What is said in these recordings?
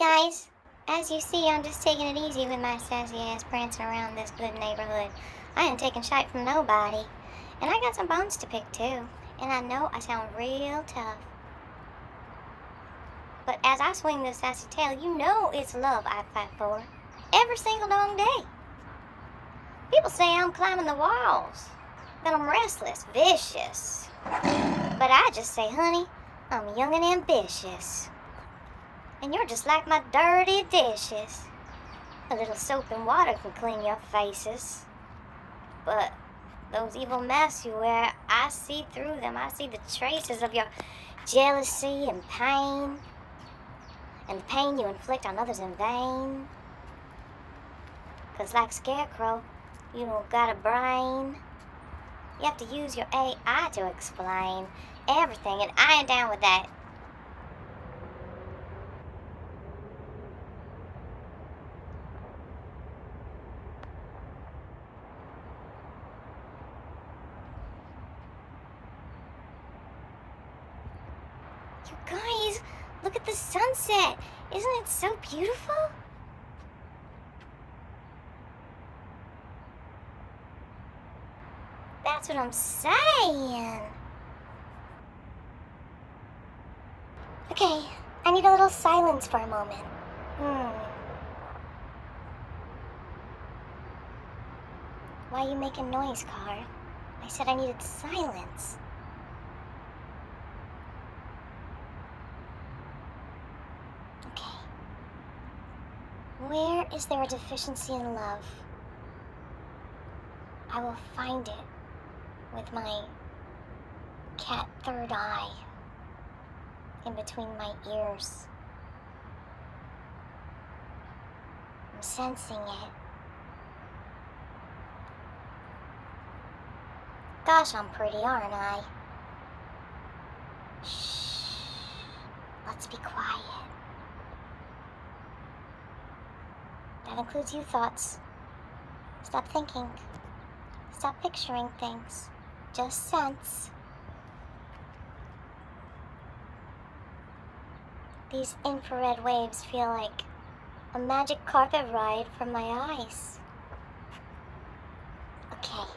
guys, as you see, I'm just taking it easy with my sassy ass prancing around this good neighborhood. I ain't taking shite from nobody. And I got some bones to pick too. And I know I sound real tough. But as I swing this sassy tail, you know it's love I fight for. Every single dang day. People say I'm climbing the walls. That I'm restless, vicious. But I just say, honey, I'm young and ambitious. And you're just like my dirty dishes. A little soap and water can clean your faces. But those evil masks you wear, I see through them. I see the traces of your jealousy and pain. And the pain you inflict on others in vain. 'Cause like Scarecrow, you don't got a brain. You have to use your AI to explain everything, and I ain't down with that. You guys, look at the sunset. Isn't it so beautiful? That's what I'm saying. Okay, I need a little silence for a moment. Why are you making noise, car? I said I needed silence. Okay. Where is there a deficiency in love? I will find it with my cat third eye in between my ears. I'm sensing it. Gosh, I'm pretty, aren't I? Shh. Let's be quiet. That includes you thoughts. Stop thinking. Stop picturing things. Just sense. These infrared waves feel like a magic carpet ride from my eyes. Okay,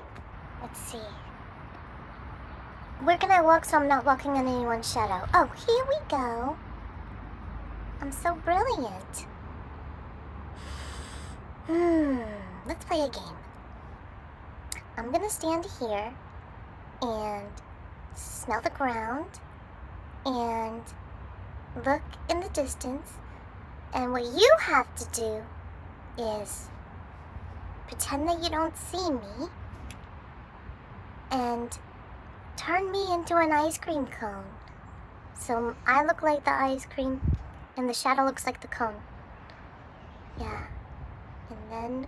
let's see. Where can I walk so I'm not walking in anyone's shadow? Oh, here we go. I'm so brilliant. Let's play a game. I'm gonna stand here and smell the ground and look in the distance, and what you have to do is pretend that you don't see me and turn me into an ice cream cone. So I look like the ice cream and the shadow looks like the cone. Yeah. And then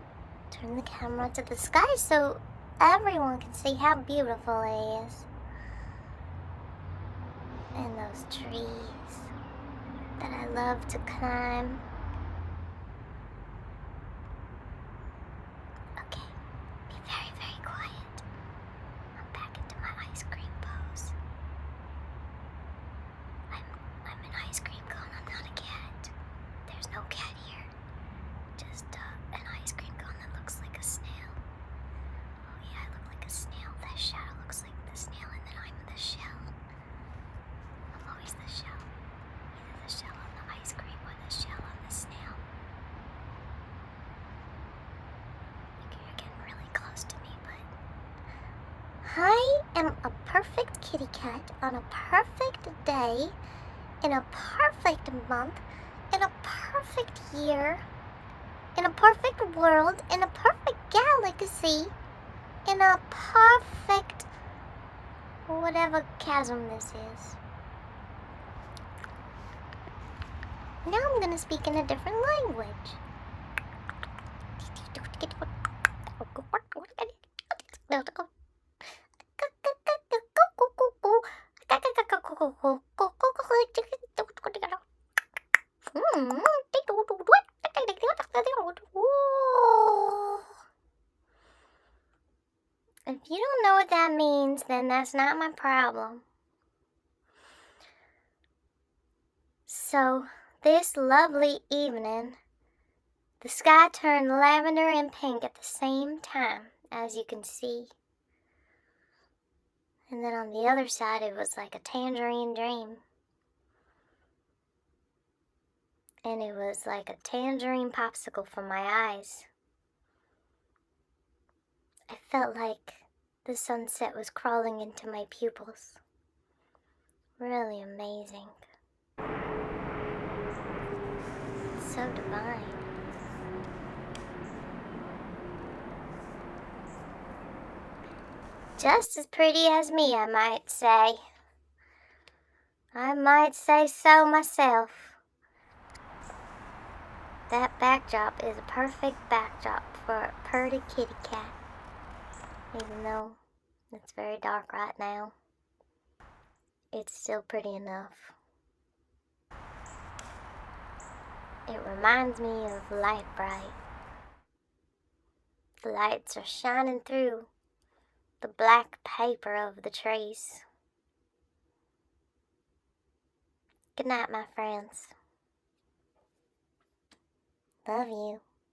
turn the camera to the sky so everyone can see how beautiful it is. And those trees that I love to climb. Okay, be very, very quiet. I'm back into my ice cream pose. I'm an ice cream cone, I'm not a cat. There's no cat here. Just an ice cream cone that looks like a snail. Oh yeah, I look like a snail. That shadow looks like the snail, and then I'm the shell. I'm always the shell. Either the shell on the ice cream or the shell on the snail. You're getting really close to me, but I am a perfect kitty cat on a perfect day, in a perfect month, in a perfect year, in a perfect world, in a perfect galaxy, in a perfect whatever chasm this is. Now I'm gonna speak in a different language. If you don't know what that means, then that's not my problem. So, This lovely evening, the sky turned lavender and pink at the same time, as you can see. And then on the other side, it was like a tangerine dream. And it was like a tangerine popsicle for my eyes. I felt like the sunset was crawling into my pupils. Really amazing. It's so divine. Just as pretty as me, I might say. I might say so myself. That backdrop is a perfect backdrop for a purty kitty cat. Even though it's very dark right now, it's still pretty enough. It reminds me of Light Bright. The lights are shining through the black paper of the trees. Good night, my friends. Love you.